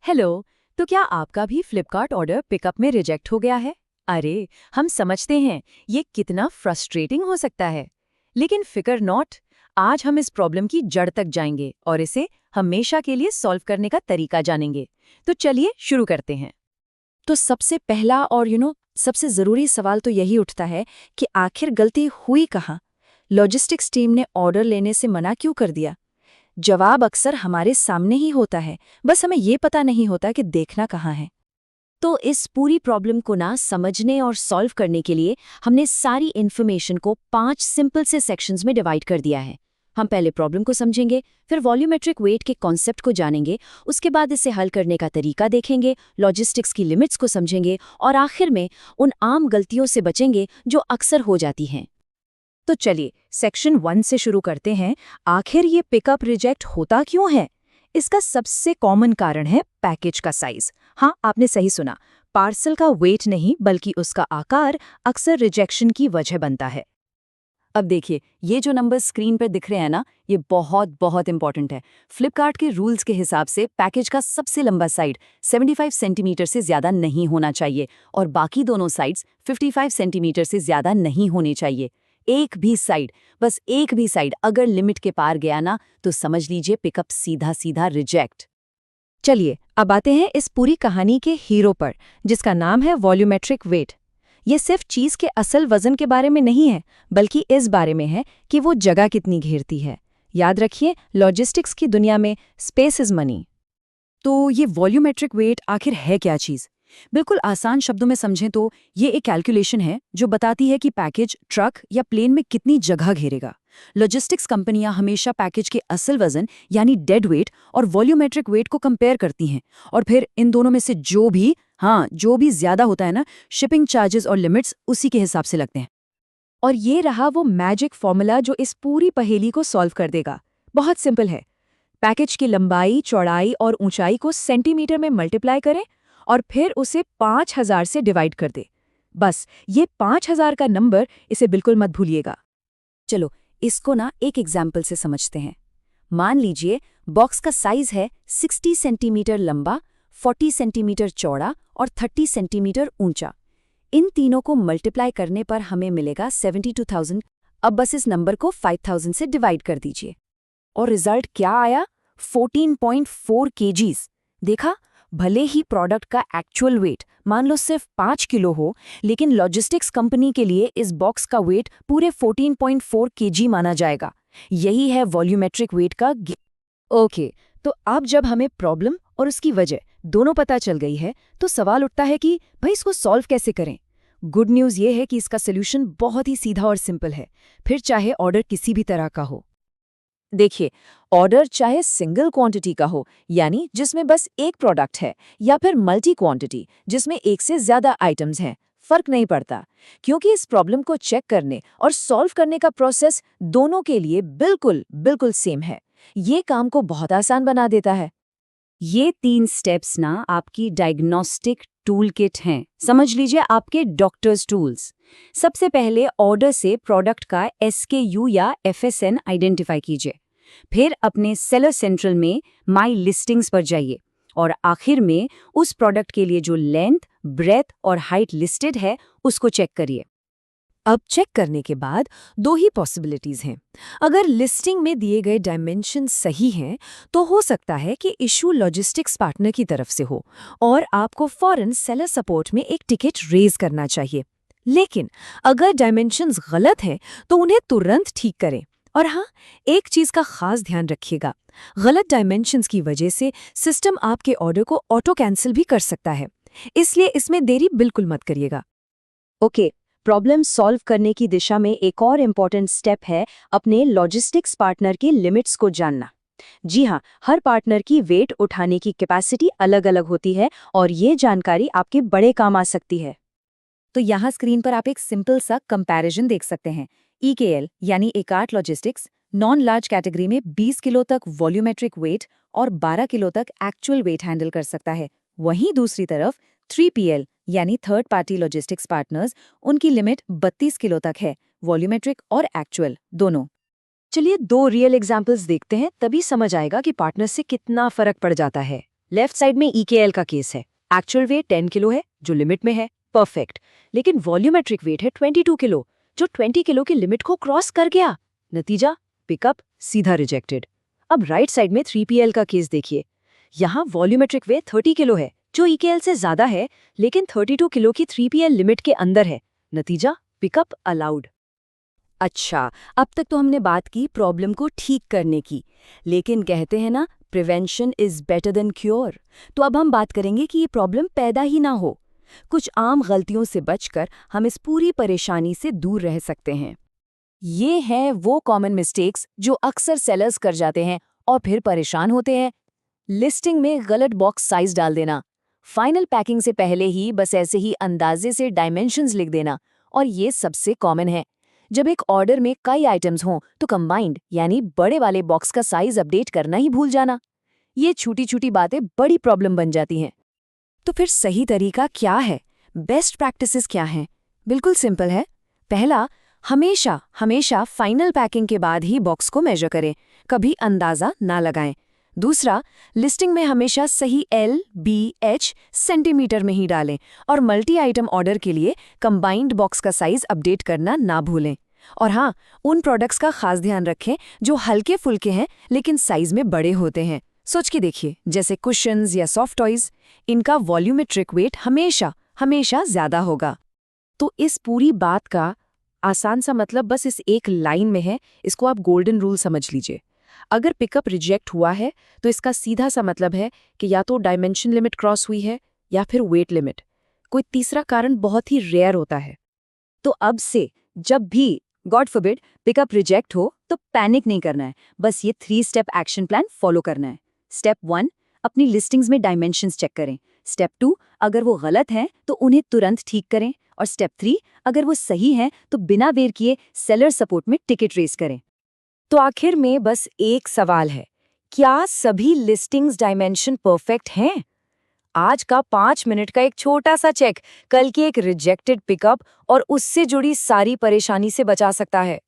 Hello. तो क्या आपका भी फ्लिपकार्ट ऑर्डर पिकअप में रिजेक्ट हो गया है? अरे, हम समझते हैं ये कितना फ्रस्ट्रेटिंग हो सकता है। लेकिन फिकर नॉट, आज हम इस प्रॉब्लम की जड़ तक जाएंगे और इसे हमेशा के लिए सॉल्व करने का तरीका जानेंगे। तो चलिए शुरू करते हैं। तो सबसे पहला और सबसे ज़रूरी सवाल तो यही उठता है कि आखिर गलती हुई कहाँ। लॉजिस्टिक्स टीम ने ऑर्डर लेने से मना क्यों कर दिया? जवाब अक्सर हमारे सामने ही होता है, बस हमें ये पता नहीं होता कि देखना कहाँ है। तो इस पूरी प्रॉब्लम को समझने और सॉल्व करने के लिए हमने सारी इन्फॉर्मेशन को 5 सिंपल से सेक्शंस में डिवाइड कर दिया है। हम पहले प्रॉब्लम को समझेंगे, फिर वॉल्यूमेट्रिक वेट के कॉन्सेप्ट को जानेंगे, उसके बाद इसे हल करने का तरीका देखेंगे, लॉजिस्टिक्स की लिमिट्स को समझेंगे और आखिर में उन आम गलतियों से बचेंगे जो अक्सर हो जाती हैं। तो चलिए सेक्शन 1 से शुरू करते हैं। आखिर ये पिकअप रिजेक्ट होता क्यों है? इसका सबसे कॉमन कारण है पैकेज का साइज। हाँ, आपने सही सुना, पार्सल का वेट नहीं बल्कि उसका आकार अक्सर रिजेक्शन की वजह बनता है। अब देखिए, ये जो नंबर स्क्रीन पर दिख रहे हैं ना, ये बहुत बहुत इंपॉर्टेंट है। फ्लिपकार्ट के रूल्स के हिसाब से पैकेज का सबसे लंबा साइड 75 सेंटीमीटर से ज़्यादा नहीं होना चाहिए और बाकी दोनों साइड्स 55 सेंटीमीटर से ज़्यादा नहीं होने चाहिए। एक भी साइड, बस एक भी साइड अगर लिमिट के पार गया ना, तो समझ लीजिए पिकअप सीधा सीधा रिजेक्ट। चलिए अब आते हैं इस पूरी कहानी के हीरो पर, जिसका नाम है वॉल्यूमेट्रिक वेट। ये सिर्फ चीज के असल वजन के बारे में नहीं है, बल्कि इस बारे में है कि वो जगह कितनी घेरती है। याद रखिए, लॉजिस्टिक्स की दुनिया में स्पेस इज मनी। तो ये वॉल्यूमेट्रिक वेट आखिर है क्या चीज़? बिल्कुल आसान शब्दों में समझें तो ये एक कैलकुलेशन है जो बताती है कि पैकेज ट्रक या प्लेन में कितनी जगह घेरेगा। लॉजिस्टिक्स कंपनियां हमेशा पैकेज के असल वजन यानी डेड वेट और वॉल्यूमेट्रिक वेट को कंपेयर करती हैं और फिर इन दोनों में से जो भी ज्यादा होता है ना, शिपिंग चार्जेस और लिमिट्स उसी के हिसाब से लगते हैं। और ये रहा वो मैजिक फॉर्मूला जो इस पूरी पहेली को सॉल्व कर देगा। बहुत सिंपल है। पैकेज की लंबाई, चौड़ाई और ऊंचाई को सेंटीमीटर में मल्टीप्लाई करें और फिर उसे 5000 से डिवाइड कर दे। बस ये 5000 का नंबर, इसे बिल्कुल मत भूलिएगा। चलो इसको एक एग्जाम्पल से समझते हैं। मान लीजिए बॉक्स का साइज है 60 सेंटीमीटर लंबा, 40 सेंटीमीटर चौड़ा और 30 सेंटीमीटर ऊंचा। इन तीनों को मल्टीप्लाई करने पर हमें मिलेगा 72,000। अब बस इस नंबर को 5000 से डिवाइड कर दीजिए और रिजल्ट क्या आया? 14.4 केजीज। देखा, भले ही प्रोडक्ट का एक्चुअल वेट मान लो सिर्फ 5 किलो हो, लेकिन लॉजिस्टिक्स कंपनी के लिए इस बॉक्स का वेट पूरे 14.4 केजी माना जाएगा। यही है वॉल्यूमेट्रिक वेट का ओके, तो अब जब हमें प्रॉब्लम और उसकी वजह दोनों पता चल गई है, तो सवाल उठता है कि भाई इसको सॉल्व कैसे करें। गुड न्यूज़ ये है कि इसका सोल्यूशन बहुत ही सीधा और सिंपल है, फिर चाहे ऑर्डर किसी भी तरह का हो। देखिए, ऑर्डर चाहे सिंगल क्वांटिटी का हो, यानी जिसमें बस एक प्रोडक्ट है, या फिर मल्टी क्वांटिटी जिसमें एक से ज्यादा आइटम्स हैं, फर्क नहीं पड़ता, क्योंकि इस प्रॉब्लम को चेक करने और सॉल्व करने का प्रोसेस दोनों के लिए बिल्कुल बिल्कुल सेम है। ये काम को बहुत आसान बना देता है। ये 3 स्टेप्स आपकी डायग्नोस्टिक टूल किट हैं। समझ लीजिए आपके डॉक्टर्स टूल्स। सबसे पहले ऑर्डर से प्रोडक्ट का SKU या FSN आइडेंटिफाई कीजिए। फिर अपने सेलर सेंट्रल में माई लिस्टिंग्स पर जाइए और आखिर में उस प्रोडक्ट के लिए जो लेंथ, ब्रेथ और हाइट लिस्टेड है उसको चेक करिए। अब चेक करने के बाद 2 ही पॉसिबिलिटीज हैं। अगर लिस्टिंग में दिए गए डायमेंशन सही हैं, तो हो सकता है कि इशू लॉजिस्टिक्स पार्टनर की तरफ से हो और आपको फौरन सेलर सपोर्ट में एक टिकट रेज करना चाहिए। लेकिन अगर डायमेंशंस गलत हैं, तो उन्हें तुरंत ठीक करें। और हाँ, एक चीज का खास ध्यान रखिएगा, गलत डायमेंशंस की वजह से सिस्टम आपके ऑर्डर को ऑटो कैंसिल भी कर सकता है, इसलिए इसमें देरी बिल्कुल मत करिएगा। ओके, प्रॉब्लम सॉल्व करने की दिशा में एक और इम्पॉर्टेंट स्टेप है अपने लॉजिस्टिक्स पार्टनर की लिमिट्स को जानना। जी हाँ, हर पार्टनर की वेट उठाने की कैपेसिटी अलग अलग होती है और ये जानकारी आपके बड़े काम आ सकती है। तो यहाँ स्क्रीन पर आप एक सिंपल सा कंपैरिजन देख सकते हैं। EKL यानी Eckhart logistics non large category में 20 किलो तक वॉल्यूमेट्रिक वेट और 12 किलो तक एक्चुअल वेट हैंडल कर सकता है। वहीं दूसरी तरफ 3PL यानी थर्ड पार्टी लॉजिस्टिक्स पार्टनर्स, उनकी लिमिट 32 किलो तक है, वॉल्यूमेट्रिक और एक्चुअल दोनों। चलिए 2 रियल एग्जाम्पल्स देखते हैं, तभी समझ आएगा कि पार्टनर से कितना फर्क पड़ जाता है। लेफ्ट साइड में EKL का केस है। एक्चुअल वेट 10 किलो है, जो लिमिट में है, परफेक्ट। लेकिन वॉल्यूमेट्रिक वेट है 22 किलो, जो 20 किलो की लिमिट को क्रॉस कर गया। नतीजा, पिकअप सीधा रिजेक्टेड। अब राइट साइड में 3PL का केस देखिए। यहाँ वॉल्यूमेट्रिक वेट 30 किलो है, जो EKL से ज्यादा है, लेकिन 32 किलो की 3PL लिमिट के अंदर है। नतीजा, पिकअप अलाउड। अच्छा, अब तक तो हमने बात की प्रॉब्लम को ठीक करने की, लेकिन कहते हैं ना, prevention is better than cure. तो अब हम बात करेंगे कि ये प्रॉब्लम पैदा ही ना हो। कुछ आम गलतियों से बचकर हम इस पूरी परेशानी से दूर रह सकते हैं। ये हैं वो कॉमन मिस्टेक्स जो अक्सर सेलर्स कर जाते हैं और फिर परेशान होते हैं। लिस्टिंग में गलत बॉक्स साइज डाल देना, फाइनल पैकिंग से पहले ही बस ऐसे ही अंदाजे से डायमेंशंस लिख देना, और ये सबसे कॉमन है। जब एक ऑर्डर में कई आइटम्स हों तो कंबाइंड यानी बड़े वाले बॉक्स का साइज अपडेट करना ही भूल जाना। ये छोटी छोटी बातें बड़ी प्रॉब्लम बन जाती हैं। तो फिर सही तरीका क्या है? बेस्ट प्रैक्टिसेस क्या हैं? बिल्कुल सिंपल है। पहला, हमेशा फाइनल पैकिंग के बाद ही बॉक्स को मेजर करें, कभी अंदाजा ना लगाएं। दूसरा, लिस्टिंग में हमेशा सही LBH सेंटीमीटर में ही डालें और मल्टी आइटम ऑर्डर के लिए कंबाइंड बॉक्स का साइज अपडेट करना ना भूलें। और हाँ, उन प्रोडक्ट्स का खास ध्यान रखें जो हल्के फुल्के हैं लेकिन साइज में बड़े होते हैं। सोच के देखिए, जैसे कुशन्स या सॉफ्ट टॉयज, इनका वॉल्यूमेट्रिक वेट हमेशा ज्यादा होगा। तो इस पूरी बात का आसान सा मतलब बस इस एक लाइन में है। इसको आप गोल्डन रूल समझ लीजिए। अगर पिकअप रिजेक्ट हुआ है तो इसका सीधा सा मतलब है कि या तो डायमेंशन लिमिट क्रॉस हुई है या फिर वेट लिमिट। कोई तीसरा कारण बहुत ही रेयर होता है। तो अब से जब भी गॉड फॉरबिड पिकअप रिजेक्ट हो तो पैनिक नहीं करना है, बस ये 3 स्टेप एक्शन प्लान फॉलो करना है। स्टेप 1, अपनी लिस्टिंग्स में डायमेंशंस चेक करें। स्टेप 2, अगर वो गलत हैं तो उन्हें तुरंत ठीक करें। और स्टेप 3, अगर वो सही हैं तो बिना देर किए सेलर सपोर्ट में टिकट रेस करें। तो आखिर में बस एक सवाल है, क्या सभी लिस्टिंग्स डायमेंशन परफेक्ट हैं? आज का 5 मिनट का एक छोटा सा चेक कल की एक रिजेक्टेड पिकअप और उससे जुड़ी सारी परेशानी से बचा सकता है।